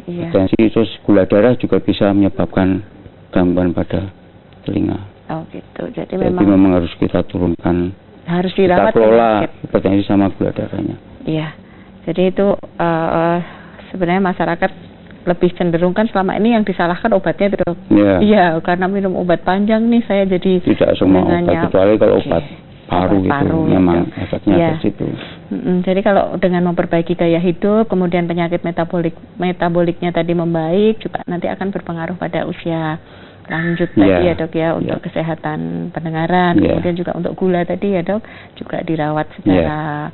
Speaker 3: Hipertensi, terus gula darah juga bisa menyebabkan gangguan pada telinga.
Speaker 2: Oh gitu. Jadi
Speaker 3: memang harus kita turunkan.
Speaker 2: Harus dirawat.
Speaker 3: Kita kelola hipertensi sama gula darahnya.
Speaker 2: Iya. Jadi itu sebenarnya masyarakat lebih cenderung kan selama ini yang disalahkan obatnya itu. Iya, karena minum obat panjang nih saya jadi
Speaker 3: tidak semua obat, kecuali kalau obat paru gitu memang efeknya ke situ.
Speaker 2: Jadi kalau dengan memperbaiki gaya hidup, kemudian penyakit metaboliknya tadi membaik, juga nanti akan berpengaruh pada usia lanjut tadi ya dok ya, untuk kesehatan pendengaran, kemudian juga untuk gula tadi ya dok, juga dirawat secara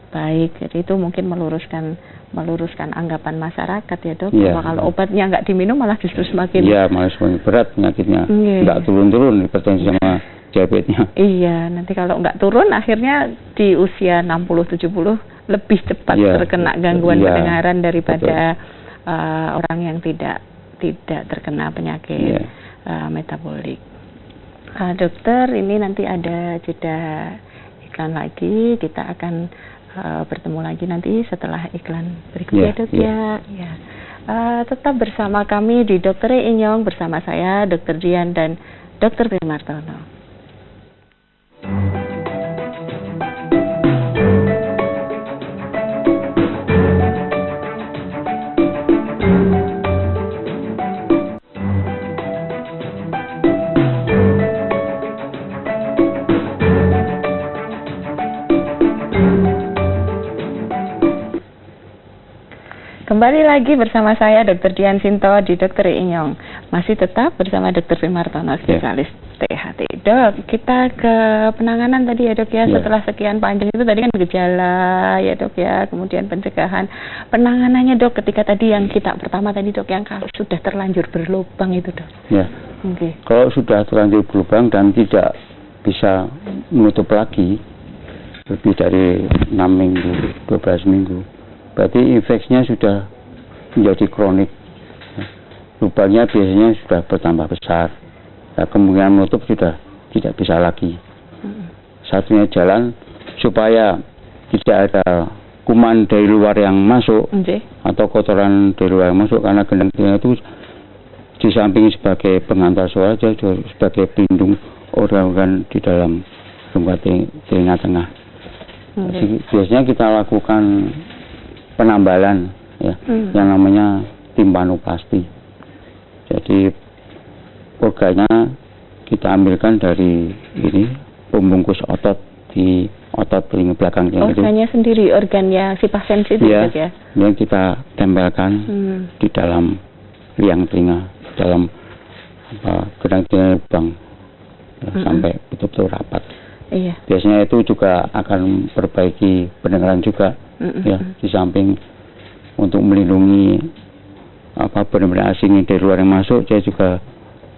Speaker 2: baik. Jadi itu mungkin meluruskan anggapan masyarakat ya dok, bahwa kalau obatnya nggak diminum malah justru semakin
Speaker 3: malah semakin berat penyakitnya, nggak turun-turun hipertensi sama diabetesnya.
Speaker 2: Iya, nanti kalau nggak turun akhirnya di usia 60-70 lebih cepat terkena gangguan pendengaran daripada orang yang tidak terkena penyakit metabolik. Dokter, ini nanti ada jeda iklan lagi, kita akan bertemu lagi nanti setelah iklan berikutnya dok ya. Tetap bersama kami di Dokter Inyong, bersama saya Dr. Dian dan Dr. Primartono. Kembali lagi bersama saya Dr. Dian Sinto di Dokter Inyong. Masih tetap bersama Dr. Primartono, spesialis THT. Dok, kita ke penanganan tadi ya dok ya. Setelah sekian panjang itu tadi kan gejala ya dok ya, kemudian pencegahan. Penanganannya dok ketika tadi yang kita pertama tadi dok, yang kalau sudah terlanjur berlubang itu dok. Kalau sudah terlanjur berlubang dan tidak bisa menutup lagi lebih dari 6 minggu, 12 minggu, berarti infeksinya sudah menjadi kronik. Lubangnya biasanya sudah bertambah besar. Kemungkinan menutup sudah tidak bisa lagi. Satunya jalan supaya tidak ada kuman dari luar yang masuk atau kotoran dari luar yang masuk, karena gendang telinga itu di samping sebagai pengantar suara, juga sebagai pelindung organ di dalam rongga telinga tengah. Biasanya kita lakukan penambalan yang namanya timpanoplasti. Jadi organnya kita ambilkan dari ini pembungkus otot di otot telinga belakang. Organnya sendiri, organnya si pasien itu ya?
Speaker 3: Yang kita tempelkan di dalam liang telinga, dalam gendang telinga lubang sampai betul-betul rapat. Biasanya itu juga akan perbaiki pendengaran juga. Di samping untuk melindungi benda-benda asing dari luar yang masuk, dia juga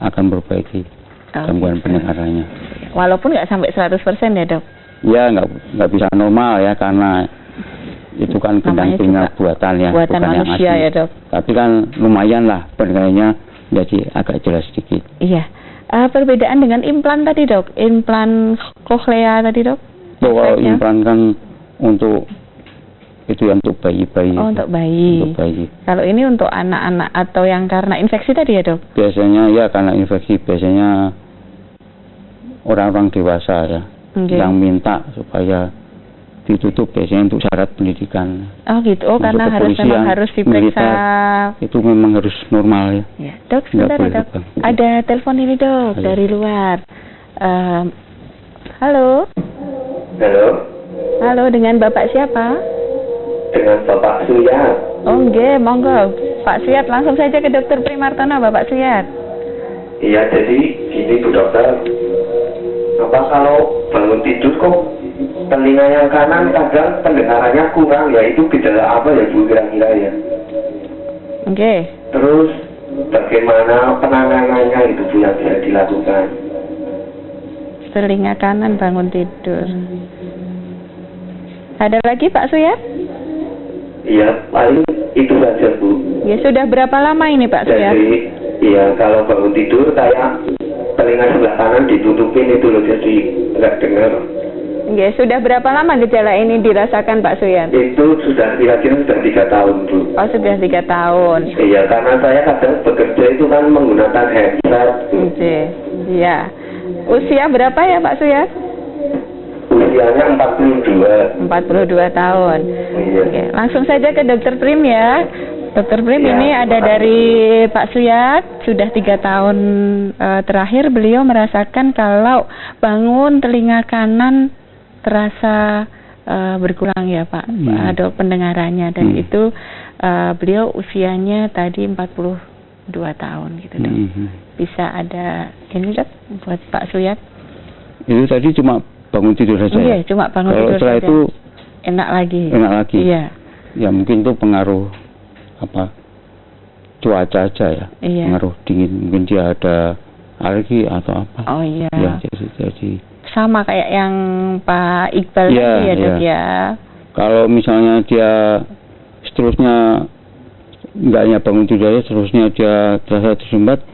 Speaker 3: akan perbaiki gangguan pendengarannya. Walaupun nggak sampai 100% ya dok? Ya, nggak bisa normal ya, karena itu kan bintang-bintang buatan ya,
Speaker 2: buatan
Speaker 3: bukan
Speaker 2: manusia
Speaker 3: yang asli.
Speaker 2: Ya dok.
Speaker 3: Tapi kan lumayan lah pendengarannya jadi agak jelas sedikit.
Speaker 2: Iya. Perbedaan dengan implan tadi dok, implan koklea tadi dok?
Speaker 3: Bahwa implan kan untuk itu yang untuk bayi-bayi.
Speaker 2: Oh, untuk bayi.
Speaker 3: Untuk bayi.
Speaker 2: Kalau ini untuk anak-anak atau yang karena infeksi tadi ya dok?
Speaker 3: Biasanya ya karena infeksi, biasanya orang-orang dewasa ya, yang minta supaya ditutup biasanya untuk syarat pendidikan.
Speaker 2: Oh gitu, karena memang harus diperiksa.
Speaker 3: Itu memang harus normal ya.
Speaker 2: Ya dok, sebentar ya dok. Ada telepon ini dok. Halo. Dari luar. Halo.
Speaker 4: Halo.
Speaker 2: Halo, dengan Bapak siapa?
Speaker 4: Dengan Bapak Suyat.
Speaker 2: Oh nggih, monggo. Pak Suyat, langsung saja ke Dokter Primartono, Bapak Suyat.
Speaker 4: Iya, jadi gini Bu Dokter. Apa kalau bangun tidur kok telinga yang kanan kadang pendengarannya kurang, ya itu gejala apa ya Bu kira-kira ya?
Speaker 2: Oke.
Speaker 4: Terus bagaimana penanganannya itu Bu yang bisa dilakukan?
Speaker 2: Telinga kanan bangun tidur. Ada lagi Pak Suyat?
Speaker 4: Iya, paling itu saja Bu.
Speaker 2: Ya sudah berapa lama ini Pak Suyat?
Speaker 4: Jadi, iya kalau bangun tidur kayak telinga sebelah kanan ditutupin itu loh, jadi nggak dengar.
Speaker 2: Ya sudah berapa lama gejala ini dirasakan Pak Suyat?
Speaker 4: Itu sudah kira-kira sudah 3 tahun Bu.
Speaker 2: Oh sudah 3 tahun.
Speaker 4: Iya, karena saya kadang bekerja itu kan menggunakan headset.
Speaker 2: Iya. Usia berapa ya Pak Suyat?
Speaker 4: Usianya 42.
Speaker 2: 42 tahun.
Speaker 4: Iya.
Speaker 2: Oke, langsung saja ke Dokter Prim ya. Dokter Prim ya, ini ada dari Pak Suyat, sudah 3 tahun terakhir beliau merasakan kalau bangun telinga kanan terasa berkurang ya Pak, ada pendengarannya dan itu beliau usianya tadi 42 tahun gitu dok. Bisa ada ini dok buat Pak Suyat?
Speaker 3: Itu tadi cuma bangun tidur saja.
Speaker 2: Iya, cuma bangun tidur
Speaker 3: setelah
Speaker 2: saja.
Speaker 3: Itu
Speaker 2: enak lagi.
Speaker 3: Enak lagi.
Speaker 2: Iya.
Speaker 3: Ya mungkin itu pengaruh apa? Cuaca aja ya.
Speaker 2: Iya.
Speaker 3: Pengaruh dingin, mungkin dia ada alergi atau apa.
Speaker 2: Oh iya.
Speaker 3: Ya, jadi
Speaker 2: sama kayak yang Pak Iqbal tadi ya dok ya.
Speaker 3: Kalau misalnya dia seterusnya enggak hanya bangun tidur aja, terusnya dia terasa tersumbat,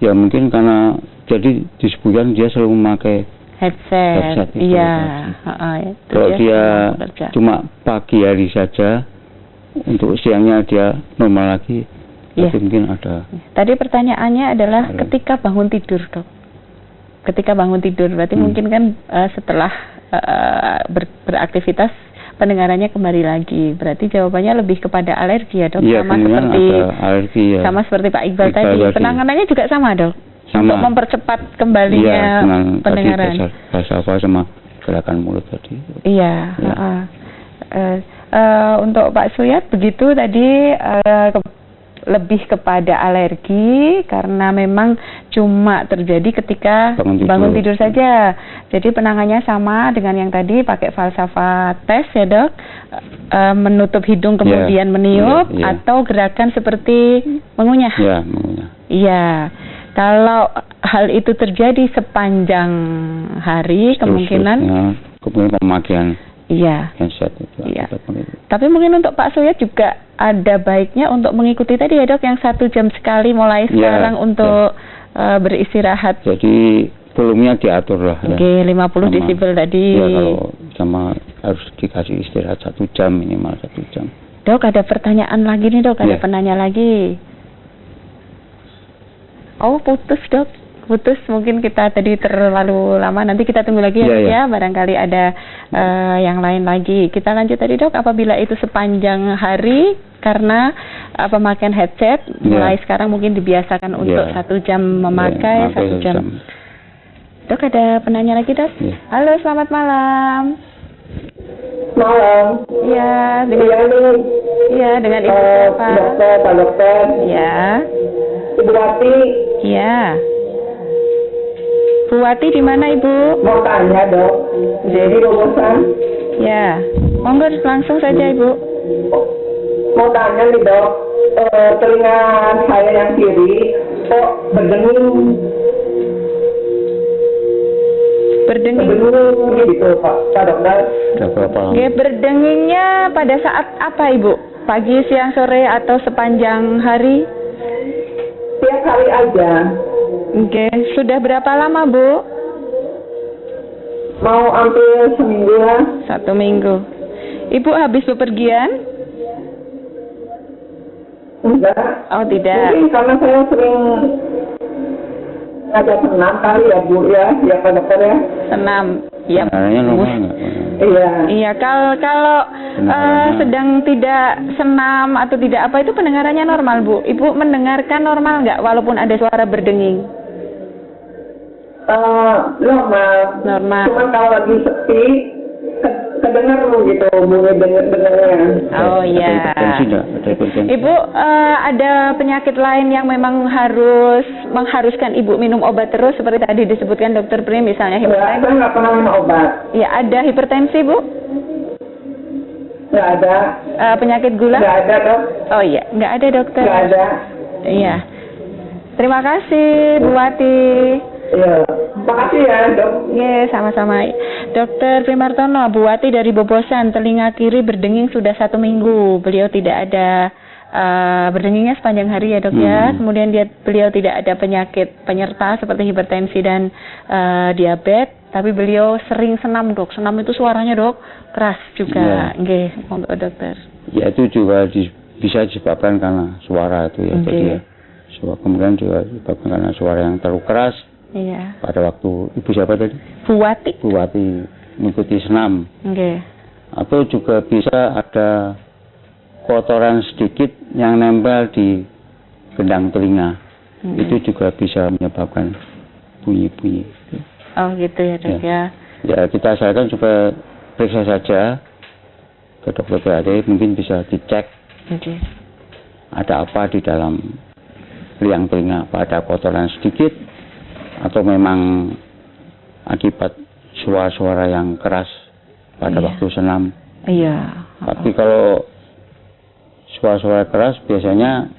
Speaker 3: ya mungkin karena jadi disebutkan dia selalu memakai headset
Speaker 2: iya.
Speaker 3: Kalau dia cuma pagi hari saja, untuk siangnya dia normal lagi, tapi mungkin ada.
Speaker 2: Tadi pertanyaannya adalah ketika bangun tidur dok. Ketika bangun tidur berarti mungkin kan setelah beraktivitas pendengarannya kembali lagi. Berarti jawabannya lebih kepada alergi ya dok.
Speaker 3: Ya,
Speaker 2: sama seperti
Speaker 3: alergi, ya.
Speaker 2: Sama seperti Pak Iqbal tadi. Penanganannya juga sama dok.
Speaker 3: Sama.
Speaker 2: Untuk mempercepat kembalinya pendengaran.
Speaker 3: Tadi bahasa apa sama gerakan mulut tadi.
Speaker 2: Iya. Untuk Pak Suyat begitu tadi lebih kepada alergi karena memang cuma terjadi ketika bangun tidur saja. Jadi penanganannya sama dengan yang tadi, pakai falsafah tes ya dok, menutup hidung kemudian meniup atau gerakan seperti mengunyah.
Speaker 3: Iya, mengunyah.
Speaker 2: Iya. Kalau hal itu terjadi sepanjang hari, kemungkinan
Speaker 3: pemakaian headset itu.
Speaker 2: Iya. Tapi mungkin untuk Pak Suyat juga ada baiknya untuk mengikuti tadi ya dok, yang 1 jam sekali mulai sekarang untuk beristirahat.
Speaker 3: Jadi volumenya diatur lah.
Speaker 2: Oke, 50 desibel tadi.
Speaker 3: Ya, kalau sama harus dikasih istirahat 1 jam, minimal 1 jam.
Speaker 2: Dok, ada pertanyaan lagi nih dok, ada penanya lagi. Oh, putus dok. Putus, mungkin kita tadi terlalu lama, nanti kita tunggu lagi ya, barangkali ada yang lain lagi. Kita lanjut tadi dok, apabila itu sepanjang hari karena pemakaian headset, mulai sekarang mungkin dibiasakan untuk 1 jam memakai, 1 jam. Dok, ada penanya lagi dok? Halo, selamat malam.
Speaker 5: Malam.
Speaker 2: Iya, dengan ibu siapa?
Speaker 5: Pak dokter.
Speaker 2: Iya.
Speaker 5: Ibu Wati.
Speaker 2: Iya. Bu Wati di mana Ibu?
Speaker 5: Mau tanya dok. Jadi rumusan.
Speaker 2: Ya, monggo langsung saja Ibu.
Speaker 5: Mau tanya nih dok, telinga saya yang kiri kok berdenging.
Speaker 2: Berdenging.
Speaker 5: Berdenging gitu Pak Dokter.
Speaker 3: Sudah berapa lama?
Speaker 2: Oke, berdengingnya pada saat apa Ibu? Pagi, siang, sore, atau sepanjang hari?
Speaker 5: Tiap hari aja.
Speaker 2: Oke, sudah berapa lama Bu?
Speaker 5: Mau hampir seminggu lah.
Speaker 2: 1 minggu. Ibu habis bepergian?
Speaker 5: Enggak.
Speaker 2: Oh tidak.
Speaker 5: Mungkin karena saya sering ngajak senam kali ya Bu ya Pak Dokter ya.
Speaker 2: Senam. Ya.
Speaker 3: Pendengarannya normal nggak?
Speaker 5: Iya.
Speaker 2: Iya, kalau sedang tidak senam atau tidak apa itu pendengarannya normal Bu. Ibu mendengarkan normal nggak walaupun ada suara berdenging?
Speaker 5: Normal.
Speaker 2: Normal.
Speaker 5: Cuman kalau lagi sepi kedengar gitu bunyi dengarnya.
Speaker 2: Oh
Speaker 3: Ada
Speaker 2: iya.
Speaker 3: hipertensi nggak? Ada hipertensi.
Speaker 2: Ibu ada penyakit lain yang memang mengharuskan Ibu minum obat terus seperti tadi disebutkan Dokter Prim, misalnya
Speaker 5: Enggak,
Speaker 2: hipertensi?
Speaker 5: saya nggak pernah minum obat.
Speaker 2: Ya, ada hipertensi Bu?
Speaker 5: Nggak ada.
Speaker 2: Penyakit gula?
Speaker 5: Nggak ada Dok.
Speaker 2: Oh iya, nggak ada Dokter.
Speaker 5: Nggak ada.
Speaker 2: Iya. Terima kasih Bu Wati.
Speaker 5: Iya. Makasih ya Dok.
Speaker 2: Iya, sama-sama. Dokter Primartono, Bu Wati dari Bobosan, telinga kiri berdenging sudah 1 minggu. Beliau tidak ada berdengingnya sepanjang hari ya Dok ya. Kemudian beliau tidak ada penyakit penyerta seperti hipertensi dan diabetes. Tapi beliau sering senam Dok. Senam itu suaranya Dok keras juga. Nggih, untuk dokter.
Speaker 3: Ya itu juga bisa disebabkan karena suara itu ya.
Speaker 2: Oke.
Speaker 3: Jadi ya, kemudian juga disebabkan karena suara yang terlalu keras.
Speaker 2: Iya.
Speaker 3: Pada waktu ibu siapa tadi?
Speaker 2: Bu Wati.
Speaker 3: Bu Wati mengikuti senam.
Speaker 2: Nggih.
Speaker 3: Atau juga bisa ada kotoran sedikit yang nempel di gendang telinga. Itu juga bisa menyebabkan bunyi-bunyi.
Speaker 2: Oh gitu ya Dok ya.
Speaker 3: Ya kita sarankan supaya periksa saja ke dokter PAD, mungkin bisa dicek
Speaker 2: Oke.
Speaker 3: ada apa di dalam liang telinga, apa ada kotoran sedikit atau memang akibat suara-suara yang keras pada waktu senam.
Speaker 2: Iya.
Speaker 3: Tapi kalau suara-suara keras biasanya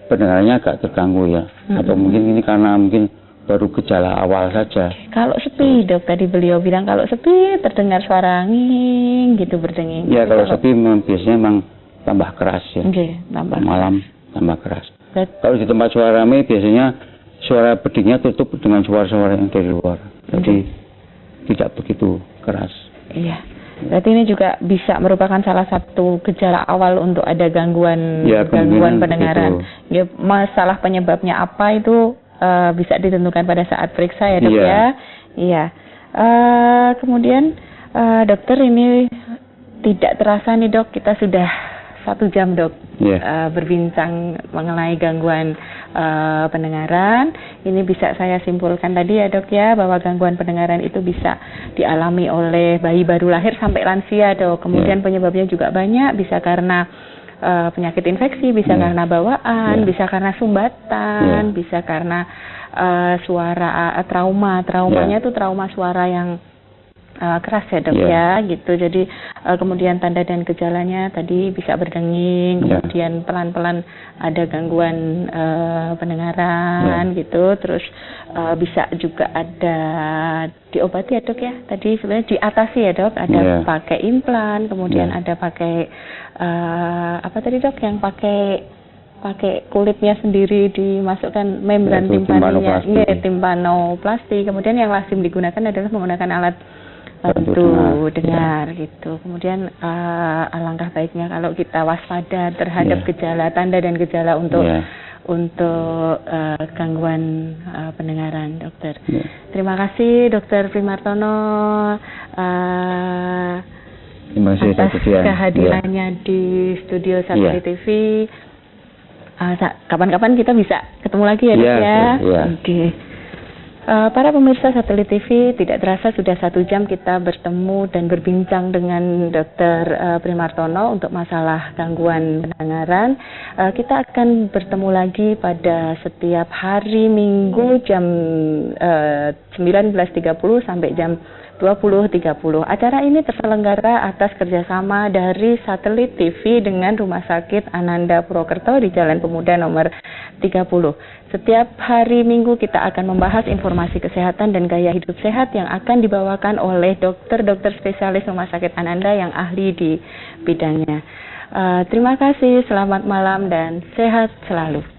Speaker 3: pendengarannya agak terganggu ya. Atau mungkin ini karena mungkin baru gejala awal saja.
Speaker 2: Kalau sepi Dok, tadi beliau bilang kalau sepi terdengar suara nging gitu berdenging.
Speaker 3: Ya kalau sepi biasanya memang tambah keras ya.
Speaker 2: Oke, tambah.
Speaker 3: Malam tambah keras. Kalau di tempat suara ramai biasanya suara berdengingnya tutup dengan suara-suara yang dari luar. Jadi tidak begitu keras.
Speaker 2: Iya. Berarti ini juga bisa merupakan salah satu gejala awal untuk ada gangguan pendengaran. Ya, masalah penyebabnya apa itu bisa ditentukan pada saat periksa ya Dok ya. Iya. Kemudian dokter ini tidak terasa nih Dok, kita sudah 1 jam Dok berbincang mengenai gangguan pendengaran. Ini bisa saya simpulkan tadi ya Dok ya, bahwa gangguan pendengaran itu bisa dialami oleh bayi baru lahir sampai lansia Dok. Kemudian penyebabnya juga banyak, bisa karena penyakit infeksi, bisa karena bawaan, bisa karena sumbatan, bisa karena traumanya itu trauma suara yang keras ya Dok ya gitu. Jadi kemudian tanda dan gejalanya tadi bisa berdenging, kemudian pelan-pelan ada gangguan pendengaran gitu. Terus bisa juga ada diobati ya Dok ya. Tadi sebenarnya diatasi ya Dok, ada pakai implan, kemudian ada pakai apa tadi Dok yang pakai kulitnya sendiri dimasukkan membran timpaninya, timpanoplasti. Kemudian yang lazim digunakan adalah menggunakan alat bantu dengar gitu. Kemudian alangkah baiknya kalau kita waspada terhadap gejala, tanda dan gejala untuk gangguan pendengaran dokter. Terima kasih Dokter Primartono atas kehadirannya di studio Satelit TV. Kapan-kapan kita bisa ketemu lagi ya Dok ya. Oke. Para pemirsa Satelit TV, tidak terasa sudah 1 jam kita bertemu dan berbincang dengan Dokter Primartono untuk masalah gangguan pendengaran. Kita akan bertemu lagi pada setiap hari Minggu jam 19.30 sampai jam 20.30. Acara ini terselenggara atas kerjasama dari Satelit TV dengan Rumah Sakit Ananda Purwokerto di Jalan Pemuda nomor 30. Setiap hari Minggu kita akan membahas informasi kesehatan dan gaya hidup sehat yang akan dibawakan oleh dokter-dokter spesialis Rumah Sakit Ananda yang ahli di bidangnya. Terima kasih, selamat malam dan sehat selalu.